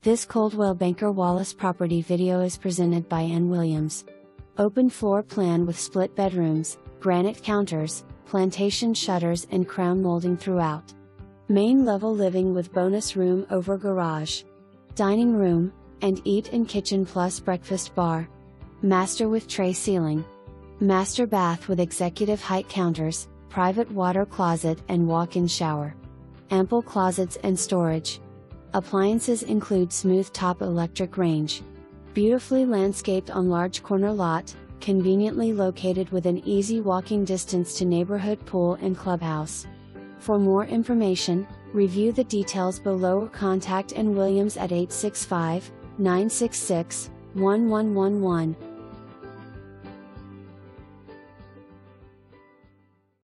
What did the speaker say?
This Coldwell Banker Wallace property video is presented by N. Williams. Open floor plan with split bedrooms, granite counters, plantation shutters and crown molding throughout. Main level living with bonus room over garage. Dining room, and eat-in kitchen plus breakfast bar. Master with tray ceiling. Master bath with executive height counters, private water closet and walk-in shower. Ample closets and storage. Appliances include smooth top electric range. Beautifully landscaped on large corner lot, conveniently located within easy walking distance to neighborhood pool and clubhouse. For more information, review the details below or contact N. Williams at 865-966-1111.